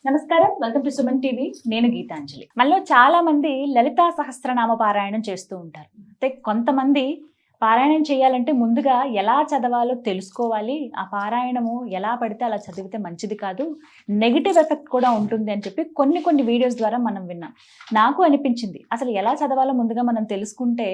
నమస్కారం, welcome to Suman TV. నేను గీతాంజలి. మనలో చాలా మంది లలితా సహస్రనామ పారాయణం చేస్తూ ఉంటారు. అయితే కొంతమంది పారాయణం చేయాలంటే ముందుగా ఎలా చదవాలో తెలుసుకోవాలి. ఆ పారాయణము ఎలా పడితే అలా చదివితే మంచిది కాదు, నెగిటివ్ ఎఫెక్ట్ కూడా ఉంటుంది అని చెప్పి కొన్ని వీడియోస్ ద్వారా మనం విన్నాం. నాకు అనిపించింది అసలు ఎలా చదవాలో ముందుగా మనం తెలుసుకుంటే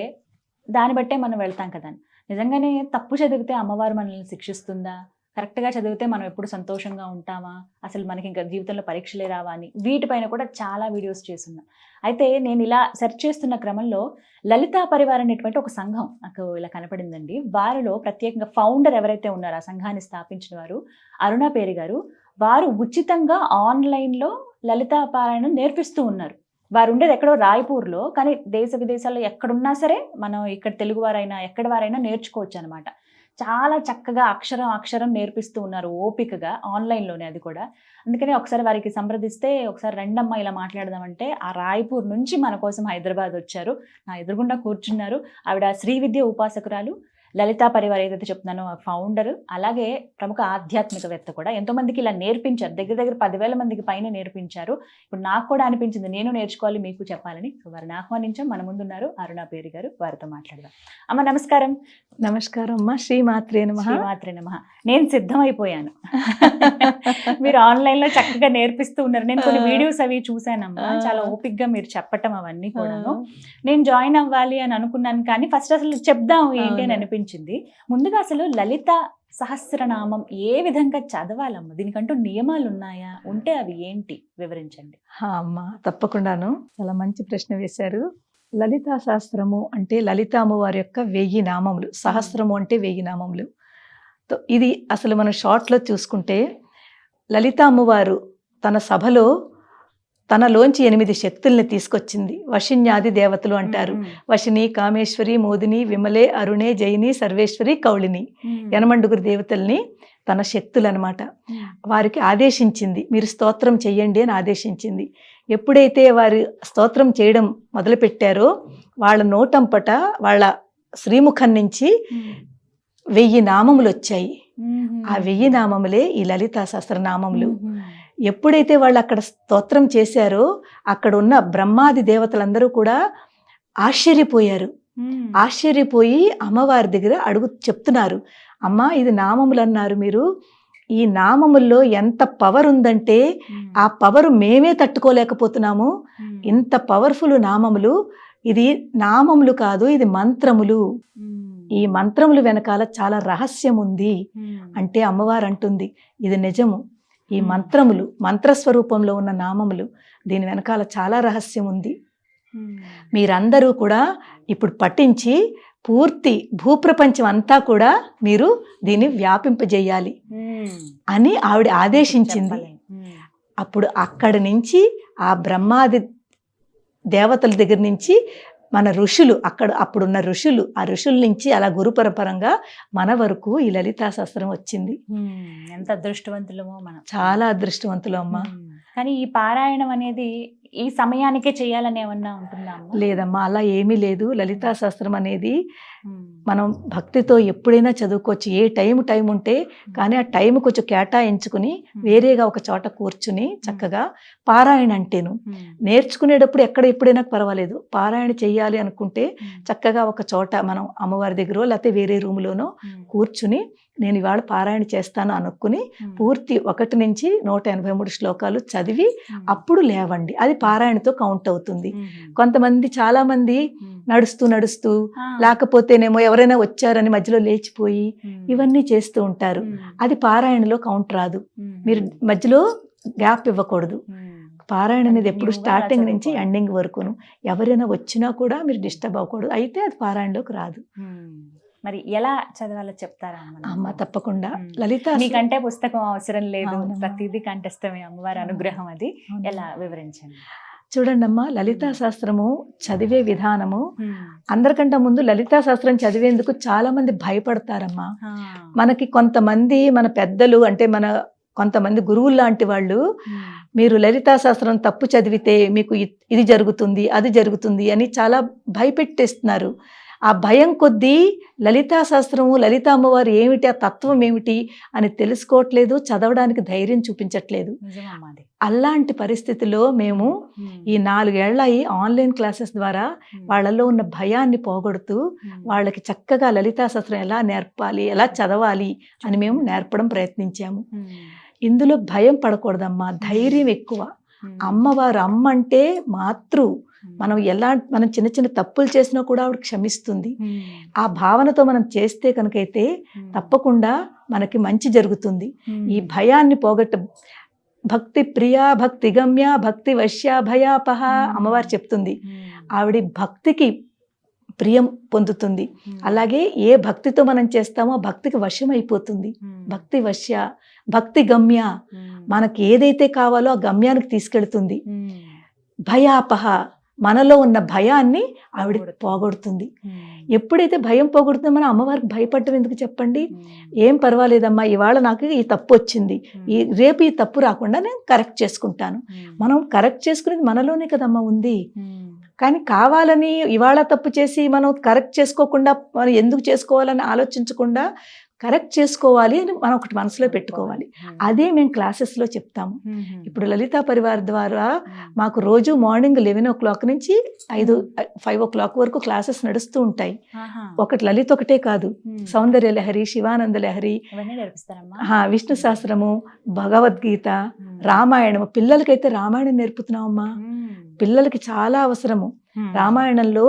దాన్ని బట్టే మనం వెళ్తాం కదా. నిజంగానే తప్పు చదివితే అమ్మవారు మనల్ని శిక్షిస్తుందా? కరెక్ట్గా చదివితే మనం ఎప్పుడు సంతోషంగా ఉంటామా? అసలు మనకి ఇంకా జీవితంలో పరీక్షలే రావా అని వీటిపైన కూడా చాలా వీడియోస్ చేస్తున్నా. అయితే నేను ఇలా సెర్చ్ చేస్తున్న క్రమంలో లలితా పరివార్ అనేటువంటి ఒక సంఘం నాకు ఇలా కనపడిందండి. వారిలో ప్రత్యేకంగా ఫౌండర్ ఎవరైతే ఉన్నారో ఆ సంఘాన్ని స్థాపించిన వారు అరుణ పేరి గారు. వారు ఉచితంగా ఆన్లైన్లో లలితా పారాయణం నేర్పిస్తూ ఉన్నారు. వారు ఉండేది ఎక్కడో రాయ్పూర్లో, కానీ దేశ విదేశాల్లో ఎక్కడున్నా సరే మనం ఇక్కడ తెలుగువారైనా ఎక్కడి వారైనా నేర్చుకోవచ్చు అనమాట. చాలా చక్కగా అక్షరం నేర్పిస్తూ ఉన్నారు, ఓపికగా, ఆన్లైన్లోనే అది కూడా. అందుకని ఒకసారి వారికి సంప్రదిస్తే ఒకసారి రెండమ్మ ఇలా మాట్లాడదామంటే ఆ రాయ్పూర్ నుంచి మన కోసం హైదరాబాద్ వచ్చారు. నా ఎదురుగుండా కూర్చున్నారు. ఆవిడ శ్రీ విద్య ఉపాసకురాలు, లలితా పరివార్ ఏదైతే చెప్తున్నానో ఫౌండర్, అలాగే ప్రముఖ ఆధ్యాత్మికవేత్త కూడా. ఎంతోమందికి ఇలా నేర్పించారు, దగ్గర 10,000 మందికి పైన నేర్పించారు. ఇప్పుడు నాకు కూడా అనిపించింది నేను నేర్చుకోవాలి, మీకు చెప్పాలని. సో వారిని ఆహ్వానించాం. మన ముందున్నారు అరుణ పేరి గారు, వారితో మాట్లాడదాం. అమ్మ నమస్కారం. నమస్కారం అమ్మ. శ్రీమాత్రే నమః. శ్రీమాత్రే నమః. నేను సిద్ధమైపోయాను. మీరు ఆన్లైన్లో చక్కగా నేర్పిస్తూ ఉన్నారు. నేను కొన్ని వీడియోస్ అవి చూశానమ్మా, చాలా ఓపిక్గా మీరు చెప్పటం అవన్నీ కూడాను. నేను జాయిన్ అవ్వాలి అని అనుకున్నాను, కానీ ఫస్ట్ అసలు చెప్దాం ఏంటి అని అనిపించింది. ముందుగా అసలు లలిత సహస్రనామం ఏ విధంగా చదవాలమ్మ? దీనికంటూ నియమాలు ఉన్నాయా? ఉంటే అవి ఏంటి వివరించండి. అమ్మ తప్పకుండాను, చాలా మంచి ప్రశ్న వేశారు. లలితా శాస్త్రము అంటే లలిత అమ్మవారి యొక్క 1000 నామములు. సహస్రము అంటే 1000 నామములు. ఇది అసలు మనం షార్ట్లో చూసుకుంటే లలిత అమ్మవారు తన సభలో తనలోంచి 8 శక్తుల్ని తీసుకొచ్చింది. వశిన్యాది దేవతలు అంటారు. వశిని, కామేశ్వరి, మోదిని, విమలే, అరుణే, జయిని, సర్వేశ్వరి, కౌళిని, 8 దేవతల్ని తన శక్తులు అనమాట. వారికి ఆదేశించింది, మీరు స్తోత్రం చెయ్యండి అని ఆదేశించింది. ఎప్పుడైతే వారు స్తోత్రం చేయడం మొదలుపెట్టారో వాళ్ళ నోటంపట, వాళ్ళ శ్రీముఖం నుంచి 1000 నామములు వచ్చాయి. ఆ 1000 నామములే ఈ లలితా సహస్రనామములు. ఎప్పుడైతే వాళ్ళు అక్కడ స్తోత్రం చేశారో అక్కడ ఉన్న బ్రహ్మాది దేవతలందరూ కూడా ఆశ్చర్యపోయారు. ఆశ్చర్యపోయి అమ్మవారి దగ్గర చెప్తున్నారు, అమ్మా ఇది నామములు అన్నారు మీరు, ఈ నామముల్లో ఎంత పవర్ ఉందంటే ఆ పవర్ మేమే తట్టుకోలేకపోతున్నాము. ఇంత పవర్ఫుల్ నామములు. ఇది నామములు కాదు, ఇది మంత్రములు. ఈ మంత్రములు వెనకాల చాలా రహస్యం ఉంది అంటే అమ్మవారు అంటుంది ఇది నిజము. ఈ మంత్రములు, మంత్రస్వరూపంలో ఉన్న నామములు, దీని వెనకాల చాలా రహస్యం ఉంది. మీరందరూ కూడా ఇప్పుడు పఠించి పూర్తి భూప్రపంచం అంతా కూడా మీరు దీన్ని వ్యాపింపజేయాలి అని ఆవిడ ఆదేశించింది. అప్పుడు అక్కడి నుంచి ఆ బ్రహ్మాది దేవతల దగ్గర నుంచి మన ఋషులు, అప్పుడున్న ఋషులు, ఆ ఋషుల నుంచి అలా గురుపరపరంగా మన వరకు ఈ లలితా శాస్త్రం వచ్చింది. ఎంత అదృష్టవంతులమో మనం, చాలా అదృష్టవంతులు అమ్మా. కానీ ఈ పారాయణం అనేది ఈ సమయానికే చేయాలని ఏమన్నా ఉంటుందా? లేదమ్మా, అలా ఏమీ లేదు. లలితా శాస్త్రం అనేది మనం భక్తితో ఎప్పుడైనా చదువుకోవచ్చు. ఏ టైం ఉంటే, కానీ ఆ టైం కొంచెం కేటాయించుకుని వేరేగా ఒక చోట కూర్చుని చక్కగా పారాయణ అంటేను నేర్చుకునేటప్పుడు ఎప్పుడైనా పర్వాలేదు. పారాయణ చెయ్యాలి అనుకుంటే చక్కగా ఒక చోట మనం అమ్మవారి దగ్గర లేకపోతే వేరే రూమ్లోనో కూర్చుని నేను ఇవాళ పారాయణ చేస్తాను అనుకుని పూర్తి 1 నుంచి 183 శ్లోకాలు చదివి అప్పుడు లేవండి. అది పారాయణతో కౌంట్ అవుతుంది. కొంతమంది, చాలా మంది నడుస్తూ లేకపోతేనేమో ఎవరైనా వచ్చారని మధ్యలో లేచిపోయి ఇవన్నీ చేస్తూ ఉంటారు. అది పారాయణలో కౌంట్ రాదు. మీరు మధ్యలో గ్యాప్ ఇవ్వకూడదు. పారాయణ అనేది ఎప్పుడు స్టార్టింగ్ నుంచి ఎండింగ్ వరకును. ఎవరైనా వచ్చినా కూడా మీరు డిస్టర్బ్ అవ్వకూడదు. అయితే అది పారాయణలోకి రాదు. మరి ఎలా చదవాలో చెప్తారా అమ్మ? తప్పకుండా. లలిత మీకంటే పుస్తకం అవసరం లేదు, ప్రతిదీ కంఠస్థమే అమ్మవారి అనుగ్రహం. అది ఎలా వివరించండి. చూడండి అమ్మా, లలితా శాస్త్రము చదివే విధానము, అందరికంటే ముందు లలితా శాస్త్రం చదివేందుకు చాలా మంది భయపడతారమ్మా. మనకి కొంతమంది మన పెద్దలు అంటే మన కొంతమంది గురువులు లాంటి వాళ్ళు, మీరు లలితా శాస్త్రం తప్పు చదివితే మీకు ఇది జరుగుతుంది అది జరుగుతుంది అని చాలా భయపెట్టేస్తున్నారు. ఆ భయం కొద్దీ లలితా శాస్త్రము, లలిత అమ్మవారు ఏమిటి, ఆ తత్వం ఏమిటి అని తెలుసుకోవట్లేదు, చదవడానికి ధైర్యం చూపించట్లేదు. నిజమమ్మా అది. అలాంటి పరిస్థితిలో మేము ఈ 4 ఏళ్ల ఈ ఆన్లైన్ క్లాసెస్ ద్వారా వాళ్ళలో ఉన్న భయాన్ని పోగొడుతూ వాళ్ళకి చక్కగా లలితా శాస్త్రం ఎలా నేర్పాలి, ఎలా చదవాలి అని మేము నేర్పడం ప్రయత్నించాము. ఇందులో భయం పడకూడదమ్మా, ధైర్యం ఎక్కువ. అమ్మవారు అమ్మ అంటే మాతృ. మనం చిన్న చిన్న తప్పులు చేసినా కూడా ఆవిడ క్షమిస్తుంది. ఆ భావనతో మనం చేస్తే కనుకైతే తప్పకుండా మనకి మంచి జరుగుతుంది. ఈ భయాన్ని పోగొట్ట భక్తి ప్రియా, భక్తి గమ్య, భక్తి వశ్య, భయాపహ అమ్మవారు చెప్తుంది. ఆవిడ భక్తికి ప్రియం పొందుతుంది. అలాగే ఏ భక్తితో మనం చేస్తామో భక్తికి వశం అయిపోతుంది. భక్తి వశ్య, భక్తి గమ్య, మనకి ఏదైతే కావాలో ఆ గమ్యానికి తీసుకెళ్తుంది. భయాపహ, మనలో ఉన్న భయాన్ని ఆవిడ పోగొడుతుంది. ఎప్పుడైతే భయం పోగొడుతుందో మనం అమ్మవారికి భయపడటం ఎందుకు చెప్పండి? ఏం పర్వాలేదమ్మా, ఇవాళ నాకు ఈ తప్పు వచ్చింది, రేపు ఈ తప్పు రాకుండా నేను కరెక్ట్ చేసుకుంటాను. మనం కరెక్ట్ చేసుకునేది మనలోనే కదమ్మా ఉంది. కానీ కావాలని ఇవాళ తప్పు చేసి మనం కరెక్ట్ చేసుకోకుండా, మనం ఎందుకు చేసుకోవాలని ఆలోచించకుండా కరెక్ట్ చేసుకోవాలి అని మనం ఒకటి మనసులో పెట్టుకోవాలి. అదే మేము క్లాసెస్లో చెప్తాము. ఇప్పుడు లలితా పరివార్ ద్వారా మాకు రోజు మార్నింగ్ 11 o'clock నుంచి 5 o'clock వరకు క్లాసెస్ నడుస్తూ ఉంటాయి. ఒకటి లలిత ఒకటే కాదు, సౌందర్య లహరి, శివానంద లహరి, విష్ణు సహస్రము, భగవద్గీత, రామాయణము. పిల్లలకైతే రామాయణం నేర్పుతున్నామమ్మా. పిల్లలకి చాలా అవసరము. రామాయణంలో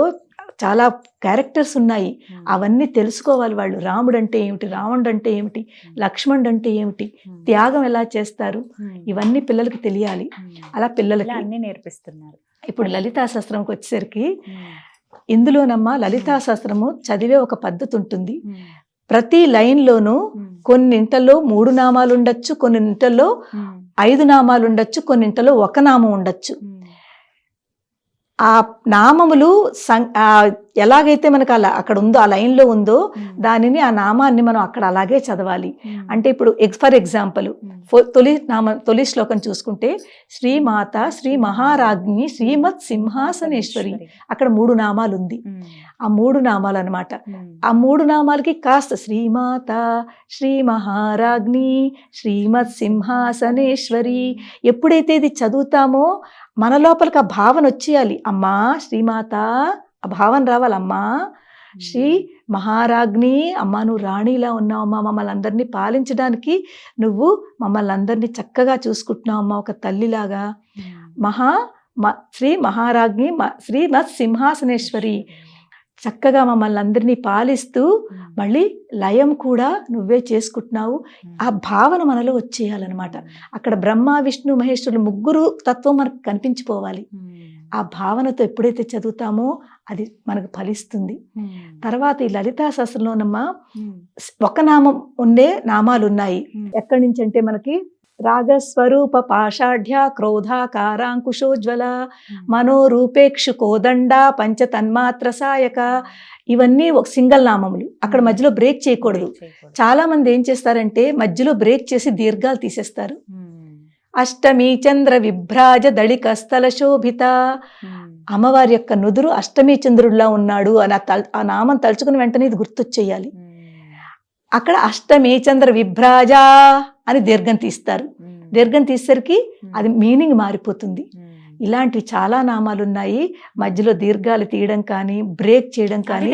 చాలా క్యారెక్టర్స్ ఉన్నాయి, అవన్నీ తెలుసుకోవాలి వాళ్ళు. రాముడు అంటే ఏమిటి, రావణుడు అంటే ఏమిటి, లక్ష్మణుడు అంటే ఏమిటి, త్యాగం ఎలా చేస్తారు, ఇవన్నీ పిల్లలకి తెలియాలి. అలా పిల్లలకి అన్ని నేర్పిస్తున్నారు. ఇప్పుడు లలితా శాస్త్రంకి వచ్చేసరికి ఇందులోనమ్మా లలితా శాస్త్రము చదివే ఒక పద్ధతి ఉంటుంది. ప్రతి లైన్లోనూ కొన్నింటలో 3 నామాలు ఉండొచ్చు, కొన్నింటలో 5 నామాలు ఉండొచ్చు, కొన్నింటలో 1 నామం ఉండొచ్చు. ఆ నామములు ఎలాగైతే మనకు అక్కడ ఉందో, ఆ లైన్లో ఉందో దానిని, ఆ నామాన్ని మనం అక్కడ అలాగే చదవాలి. అంటే ఇప్పుడు ఫర్ ఎగ్జాంపుల్ తొలి శ్లోకం చూసుకుంటే శ్రీమాత శ్రీ మహారాజ్ఞి శ్రీమత్ సింహాసనేశ్వరి, అక్కడ 3 నామాలు ఉంది. ఆ 3 నామాలు అనమాట. ఆ 3 నామాలకి కాస్త శ్రీమాత శ్రీ మహారాజ్ఞి శ్రీమత్ సింహాసనేశ్వరి, ఎప్పుడైతే ఇది చదువుతామో మన లోపలికి ఆ భావన వచ్చేయాలి. అమ్మా శ్రీమాత, ఆ భావన రావాలమ్మా. శ్రీ మహారాజ్ఞి, అమ్మ నువ్వు రాణిలా ఉన్నావమ్మా, మమ్మల్ని అందరినీ పాలించడానికి నువ్వు మమ్మల్ని అందరినీ చక్కగా చూసుకుంటున్నావమ్మా, ఒక తల్లిలాగా. శ్రీ మహారాజ్ఞి శ్రీమత్ సింహాసనేశ్వరి, చక్కగా మమ్మల్ని అందరినీ పాలిస్తూ మళ్ళీ లయం కూడా నువ్వే చేసుకుంటున్నావు. ఆ భావన మనలో వచ్చేయాలన్నమాట. అక్కడ బ్రహ్మ విష్ణు మహేశ్వరులు 3 తత్వం మనకు కనిపించిపోవాలి. ఆ భావనతో ఎప్పుడైతే చదువుతామో అది మనకు ఫలిస్తుంది. తర్వాత ఈ లలితా శాస్త్రంలోనమ్మా 1 నామం ఉండే నామాలు ఉన్నాయి. ఎక్కడి నుంచి అంటే మనకి రాగస్వరూప పాషాఢ్య క్రోధాకారాంకుశోజ్వల మనోరూపేక్షు కోదండ పంచతన్మాత్ర సాయక, ఇవన్నీ ఒక సింగల్ నామములు. అక్కడ మధ్యలో బ్రేక్ చేయకూడదు. చాలా మంది ఏం చేస్తారంటే మధ్యలో బ్రేక్ చేసి దీర్ఘాలు తీసేస్తారు. అష్టమి చంద్ర విభ్రాజ దళిక స్థల శోభిత, అమ్మవారి యొక్క నుదురు అష్టమి చంద్రుడిలా ఉన్నాడు అని ఆ నామం తలుచుకుని వెంటనే ఇది గుర్తొచ్చేయాలి. అక్కడ అష్టమి చంద్ర విభ్రాజ అని దీర్ఘం తీస్తారు. దీర్ఘం తీసేసరికి అది మీనింగ్ మారిపోతుంది. ఇలాంటివి చాలా నామాలు ఉన్నాయి. మధ్యలో దీర్ఘాలు తీయడం కానీ బ్రేక్ చేయడం కానీ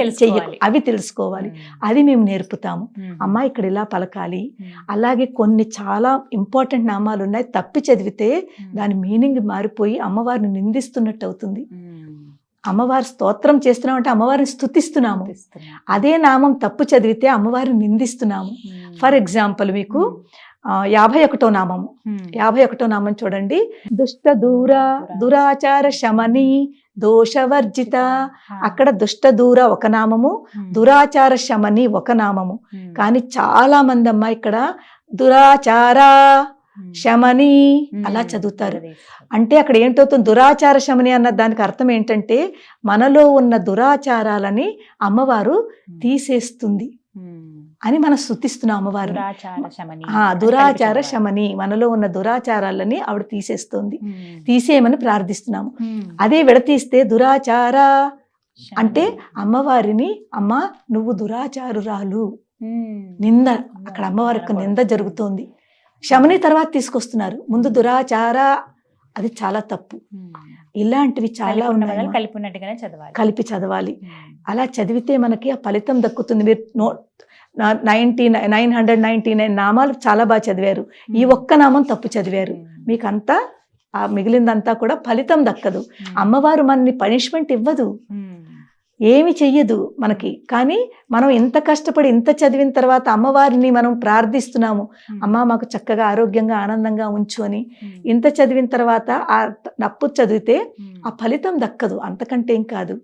అవి తెలుసుకోవాలి. అది మేము నేర్పుతాము. అమ్మ ఇక్కడ ఇలా పలకాలి. అలాగే కొన్ని చాలా ఇంపార్టెంట్ నామాలు ఉన్నాయి, తప్పి చదివితే దాని మీనింగ్ మారిపోయి అమ్మవారిని నిందిస్తున్నట్టు అవుతుంది. అమ్మవారి స్తోత్రం చేస్తున్నాం అంటే అమ్మవారిని స్తుతిస్తున్నాము. అదే నామం తప్పు చదివితే అమ్మవారిని నిందిస్తున్నాము. ఫర్ ఎగ్జాంపుల్ మీకు 51వ నామము. 51వ నామం చూడండి. దుష్ట దూర దురాచార శమని దోషవర్జిత, అక్కడ దుష్ట దూర 1 నామము, దురాచార శమని 1 నామము. కానీ చాలా మంది అమ్మ ఇక్కడ దురాచార శమని అలా చదువుతారు. అంటే అక్కడ ఏంటవుతుంది, దురాచార శమని అన్న దానికి అర్థం ఏంటంటే మనలో ఉన్న దురాచారాలని అమ్మవారు తీసేస్తుంది అని మనం స్తుతిస్తున్నాం అమ్మవారు. దురాచార శమని, మనలో ఉన్న దురాచారాలని ఆవిడ తీసేస్తుంది, తీసేయమని ప్రార్థిస్తున్నాము. అదే విడతీస్తే దురాచార అంటే అమ్మవారిని అమ్మ నువ్వు దురాచారురాలు నింద, అక్కడ అమ్మవారి యొక్క నింద జరుగుతోంది. క్షమని తర్వాత తీసుకొస్తున్నారు, ముందు దురాచార, అది చాలా తప్పు. ఇలాంటివి చాలా ఉన్నాయి, కలిపినట్టుగానే చదవాలి, కలిపి చదవాలి. అలా చదివితే మనకి ఆ ఫలితం దక్కుతుంది. మీరు 999 నామాలు చాలా బాగా చదివారు, ఈ ఒక్క నామం తప్పు చదివారు, మీకు అంతా ఆ మిగిలిందంతా కూడా ఫలితం దక్కదు. అమ్మవారు మనని పనిష్మెంట్ ఇవ్వదు, ఏమి చెయ్యదు మనకి. కానీ మనం ఇంత కష్టపడి ఇంత చదివిన తర్వాత అమ్మవారిని మనం ప్రార్థిస్తున్నాము, అమ్మ మాకు చక్కగా ఆరోగ్యంగా ఆనందంగా ఉంచు అని. ఇంత చదివిన తర్వాత ఆ నప్పు చదివితే ఆ ఫలితం దక్కదు, అంతకంటే ఏం కాదు.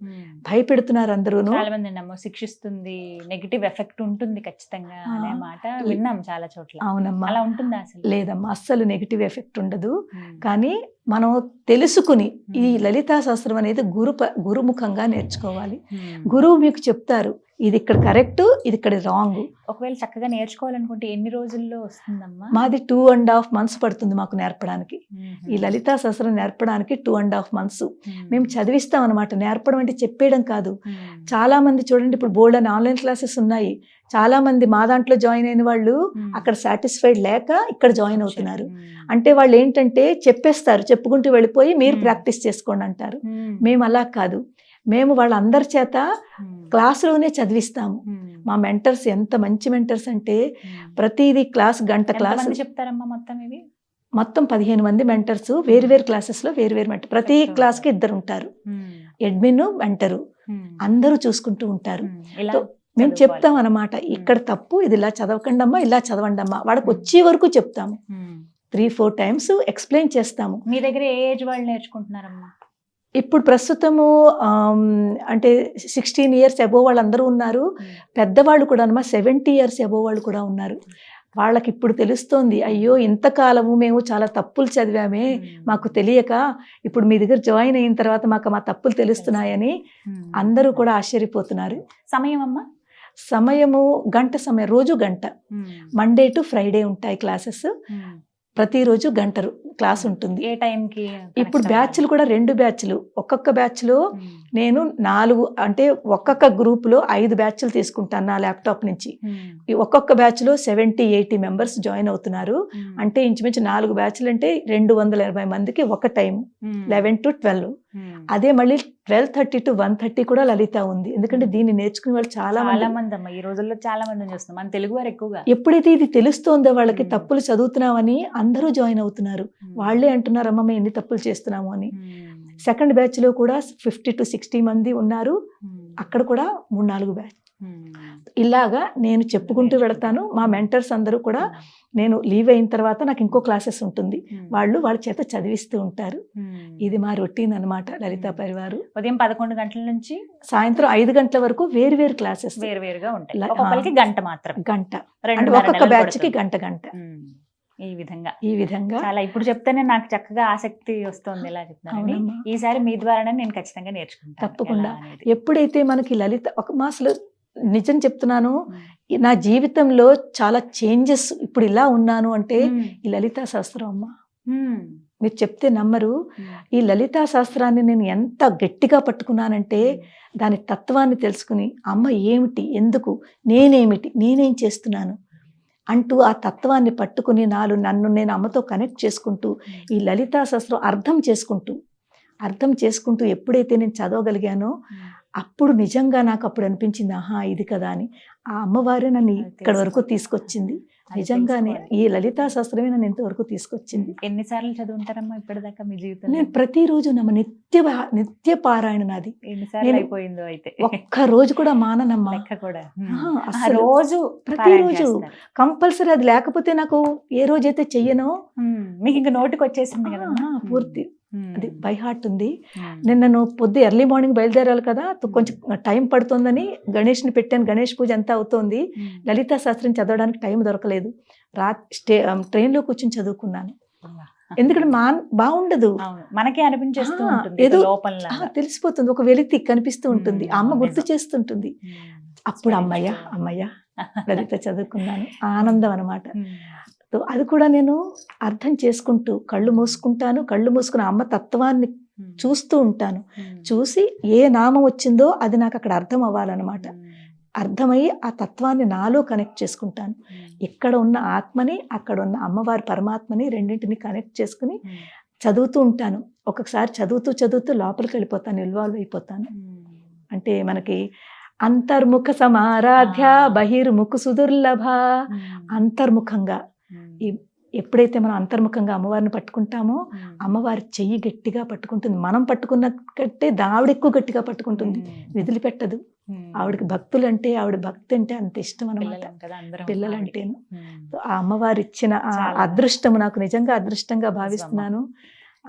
భయపెడుతున్నారు అందరూను. చాలా మంది శిక్షిస్తుంది, నెగిటివ్ ఎఫెక్ట్ ఉంటుంది ఖచ్చితంగా అనే మాట విన్నాం చాలా చోట్ల. అవునమ్మా, అలా ఉంటుందా? అసలు లేదమ్మా, అస్సలు నెగిటివ్ ఎఫెక్ట్ ఉండదు. కానీ మనం తెలుసుకుని ఈ లలితా శాస్త్రం అనేది గురుముఖంగా నేర్చుకోవాలి. గురువు మీకు చెప్తారు, ఇది ఇక్కడ కరెక్ట్, ఇది ఇక్కడ రాంగ్. ఒకవేళ చక్కగా నేర్చుకోవాలనుకుంటే ఎన్ని రోజుల్లో వస్తుందమ్మా? మాది 2.5 months పడుతుంది మాకు నేర్పడానికి. ఈ లలితా శాస్త్రం నేర్పడానికి 2.5 months మేము చదివిస్తాం అనమాట. నేర్పడం అంటే చెప్పేయడం కాదు. చాలా మంది చూడండి, ఇప్పుడు బోల్డ్ అని ఆన్లైన్ క్లాసెస్ ఉన్నాయి. చాలా మంది మా దాంట్లో జాయిన్ అయిన వాళ్ళు అక్కడ సాటిస్ఫైడ్ లేక ఇక్కడ జాయిన్ అవుతున్నారు. అంటే వాళ్ళు ఏంటంటే చెప్పేస్తారు, చెప్పుకుంటూ వెళ్ళిపోయి మీరు ప్రాక్టీస్ చేసుకోండి అంటారు. మేము అలా కాదు, మేము వాళ్ళందరి చేత క్లాసులోనే చదివిస్తాము. మా మెంటర్స్ ఎంత మంచి మెంటర్స్ అంటే ప్రతిదీ క్లాస్, గంట క్లాస్ చెప్తారమ్మా. మొత్తం 15 మంది మెంటర్స్, వేరు క్లాసెస్ లో వేరు మెంటర్. ప్రతి క్లాస్ కి 2 ఉంటారు, అడ్మిన్ మెంటరు, అందరూ చూసుకుంటూ ఉంటారు. మేము చెప్తాం అన్నమాట, ఇక్కడ తప్పు, ఇది ఇలా చదవకండి అమ్మా, ఇలా చదవండి అమ్మా. వాళ్ళకి వచ్చే వరకు చెప్తాము, 3-4 times ఎక్స్ప్లెయిన్ చేస్తాము. మీ దగ్గర ఏ ఏజ్ వాళ్ళు నేర్చుకుంటున్నారమ్మా? ఇప్పుడు ప్రస్తుతము అంటే 16 years అబోవ్ వాళ్ళందరూ ఉన్నారు. పెద్దవాళ్ళు కూడా అన్నమా 70 years అబోవ్ వాళ్ళు కూడా ఉన్నారు. వాళ్ళకి ఇప్పుడు తెలుస్తోంది, అయ్యో ఇంతకాలము మేము చాలా తప్పులు చదివామే, మాకు తెలియక ఇప్పుడు మీ దగ్గర జాయిన్ అయిన తర్వాత మాకు మా తప్పులు తెలుస్తున్నాయని అందరూ కూడా ఆశ్చర్యపోతున్నారు. సమయం అమ్మా? సమయము గంట సమయం, రోజు గంట. మండే టు ఫ్రైడే ఉంటాయి క్లాసెస్. ప్రతిరోజు గంట క్లాస్ ఉంటుంది. ఏ టైంకి? ఇప్పుడు బ్యాచ్లు కూడా 2 బ్యాచ్లు. ఒక్కొక్క బ్యాచ్లో నేను 4 అంటే ఒక్కొక్క గ్రూప్లో 5 బ్యాచ్లు తీసుకుంటాను నా ల్యాప్టాప్ నుంచి. ఈ ఒక్కొక్క బ్యాచ్లో 70-80 members జాయిన్ అవుతున్నారు. అంటే ఇంచుమించు 4 బ్యాచ్లు అంటే 280 మందికి ఒక టైం, 11 to 12. అదే మళ్ళీ 12:30 to 1:30 కూడా లలిత ఉంది. ఎందుకంటే దీన్ని నేర్చుకునే వాళ్ళు చాలా మంది అమ్మా. ఈ రోజుల్లో చాలా మంది చూస్తున్నాం, మన తెలుగు వారు ఎక్కువగా. ఎప్పుడైతే ఇది తెలుస్తోందో వాళ్ళకి తప్పులు చదువుతున్నామని అందరూ జాయిన్ అవుతున్నారు. వాళ్ళే అంటున్నారు, అమ్మ మేము ఎన్ని తప్పులు చేస్తున్నాము అని. సెకండ్ బ్యాచ్ లో కూడా 50 to 60 మంది ఉన్నారు. అక్కడ కూడా 3-4 బ్యాచ్. ఇలాగా నేను చెప్పుకుంటూ వెళతాను. మా మెంటర్స్ అందరూ కూడా నేను లీవ్ అయిన తర్వాత నాకు ఇంకో క్లాసెస్ ఉంటుంది, వాళ్ళు వాళ్ళ చేత చదివిస్తూ ఉంటారు. ఇది మా రొటీన్ అన్నమాట లలితా పరివారు. ఉదయం 11 గంటల నుంచి సాయంత్రం 5 గంటల వరకు వేరు క్లాసెస్ వేరుగా ఉంటాయి. ఒక్కొక్కరికి గంట మాత్రం, గంట. ఒక్కొక్క బ్యాచ్ కి గంట. ఈ విధంగా చాలా ఇప్పుడు చెప్తేనే నాకు చక్కగా ఆసక్తి వస్తుంది. ఎలా చెప్తాను, ఈసారి మీ ద్వారానే నేను ఖచ్చితంగా నేర్చుకుంటాను తప్పకుండా. ఎప్పుడైతే మనకి లలిత అసలు నిజం చెప్తున్నాను, నా జీవితంలో చాలా చేంజెస్, ఇప్పుడు ఇలా ఉన్నాను అంటే ఈ లలితా శాస్త్రం అమ్మ. మీరు చెప్తే నమ్మరు, ఈ లలితా శాస్త్రాన్ని నేను ఎంత గట్టిగా పట్టుకున్నానంటే దాని తత్వాన్ని తెలుసుకుని, అమ్మ ఏమిటి, ఎందుకు, నేనేమిటి, నేనేం చేస్తున్నాను అంటూ ఆ తత్వాన్ని పట్టుకుని నన్ను నేను అమ్మతో కనెక్ట్ చేసుకుంటూ ఈ లలితా శాస్త్రం అర్థం చేసుకుంటూ ఎప్పుడైతే నేను చదవగలిగానో అప్పుడు నిజంగా నాకు అప్పుడు అనిపించింది, ఆహా ఇది కదా అని. ఆ అమ్మవారే నన్ను ఇక్కడ వరకు తీసుకొచ్చింది. నిజంగానే ఈ లలితా శాస్త్రమే నన్ను ఇంతవరకు తీసుకొచ్చింది. ఎన్నిసార్లు చదువుంటారమ్మా ఇప్పటిదాకా మీ జీవితంలో? నేను ప్రతిరోజు నిత్య పారాయణ నాది. అయిపోయిందో అయితే ఒక్క రోజు కూడా మాననమ్మా. రోజు ప్రతిరోజు కంపల్సరీ. అది లేకపోతే నాకు ఏ రోజైతే చెయ్యనో మీకు ఇంకా నోటికి వచ్చేసింది కదా పూర్తి. అది బై హార్ట్ ఉంది. నిన్న పొద్దు ఎర్లీ మార్నింగ్ బయలుదేరాలి కదా, కొంచెం టైం పడుతుందని గణేష్ని పెట్టాను. గణేష్ పూజ అంతా అవుతోంది. లలితా శాస్త్రం చదవడానికి టైం దొరకలేదు. ట్రైన్లో కూర్చొని చదువుకున్నాను. ఎందుకంటే బాగుండదు, మనకే అనిపించేస్తూ ఏదో తెలిసిపోతుంది, ఒక వెలితి కనిపిస్తూ ఉంటుంది, అమ్మ గుర్తు చేస్తుంటుంది. అప్పుడు అమ్మయ్య లలిత చదువుకున్నాను, ఆనందం అన్నమాట. అది కూడా నేను అర్థం చేసుకుంటూ కళ్ళు మూసుకుని అమ్మ తత్వాన్ని చూస్తూ ఉంటాను. చూసి ఏ నామం వచ్చిందో అది నాకు అక్కడ అర్థం అవ్వాలన్నమాట. అర్థమయ్యి ఆ తత్వాన్ని నాలో కనెక్ట్ చేసుకుంటాను. ఇక్కడ ఉన్న ఆత్మని, అక్కడ ఉన్న అమ్మవారి పరమాత్మని రెండింటిని కనెక్ట్ చేసుకుని చదువుతూ ఉంటాను. ఒక్కొక్కసారి చదువుతూ లోపలికి వెళ్ళిపోతాను, ఇన్వాల్వ్ అయిపోతాను. అంటే మనకి అంతర్ముఖ సమారాధ్య బహిర్ముఖ సుదుర్లభ. అంతర్ముఖంగా ఎప్పుడైతే మనం అంతర్ముఖంగా అమ్మవారిని పట్టుకుంటామో అమ్మవారి చెయ్యి గట్టిగా పట్టుకుంటుంది. మనం పట్టుకున్న కంటే ఆవిడ ఎక్కువ గట్టిగా పట్టుకుంటుంది, వదిలిపెట్టదు. ఆవిడకి భక్తులు అంటే, ఆవిడ భక్తి అంటే అంత ఇష్టం అన్నమాట, పిల్లలంటేను. ఆ అమ్మవారు ఇచ్చిన ఆ అదృష్టము నాకు నిజంగా అదృష్టంగా భావిస్తున్నాను.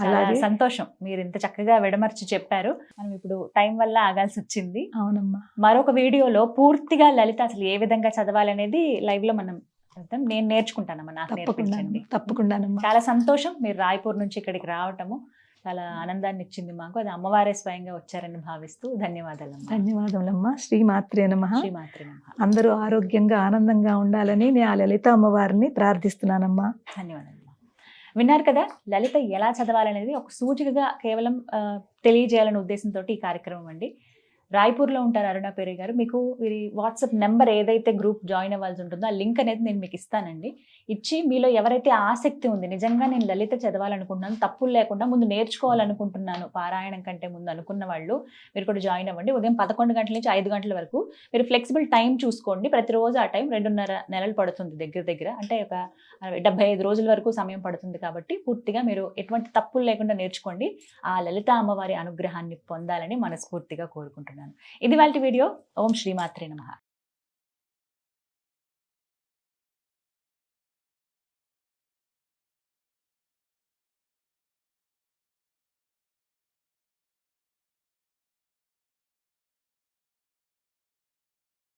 అలాగే సంతోషం, మీరు ఇంత చక్కగా విడమర్చి చెప్పారు. మనం ఇప్పుడు టైం వల్ల ఆగాల్సి వచ్చింది. అవునమ్మా. మరొక వీడియోలో పూర్తిగా లలిత అసలు ఏ విధంగా చదవాలనేది లైవ్ లో మనం నేను నేర్చుకుంటానమ్మా, నాకు నేర్పించండి. తప్పకుండానమ్మా. చాలా సంతోషం, మీరు రాయ్పూర్ నుంచి ఇక్కడికి రావటము చాలా ఆనందాన్ని ఇచ్చింది మాకు. అది అమ్మవారే స్వయంగా వచ్చారని భావిస్తూ ధన్యవాదాలమ్మా. ధన్యవాదములమ్మా. శ్రీమాత్రే నమః. శ్రీమాత్రే నమః. అందరూ ఆరోగ్యంగా ఆనందంగా ఉండాలని నేను ఆ లలిత అమ్మవారిని ప్రార్థిస్తున్నానమ్మా. ధన్యవాదాలు. విన్నారు కదా, లలిత ఎలా చదవాలనేది ఒక సూచికగా కేవలం తెలియజేయాలనే ఉద్దేశంతో ఈ కార్యక్రమం అండి. రాయ్పూర్లో ఉంటారు అరుణ పేరే గారు. మీకు వీరి వాట్సాప్ నెంబర్ ఏదైతే గ్రూప్ జాయిన్ అవ్వాల్సి ఉంటుందో ఆ లింక్ అనేది నేను మీకు ఇస్తానండి. ఇచ్చి మీలో ఎవరైతే ఆసక్తి ఉంది, నిజంగా నేను లలిత చదవాలనుకుంటున్నాను, తప్పులు లేకుండా ముందు నేర్చుకోవాలనుకుంటున్నాను పారాయణం కంటే ముందు అనుకున్న వాళ్ళు మీరు కూడా జాయిన్ అవ్వండి. ఉదయం 11 గంటల నుంచి 5 గంటల వరకు మీరు ఫ్లెక్సిబుల్ టైం చూసుకోండి. ప్రతిరోజు ఆ టైం 2.5 నెలలు పడుతుంది దగ్గర, అంటే ఒక 75 రోజుల వరకు సమయం పడుతుంది. కాబట్టి పూర్తిగా మీరు ఎటువంటి తప్పులు లేకుండా నేర్చుకోండి. ఆ లలిత అమ్మవారి అనుగ్రహాన్ని పొందాలని మనస్ఫూర్తిగా కోరుకుంటున్నాను. ఇది వాళ్ళ వీడియో. ఓం శ్రీమాత్రే నమః.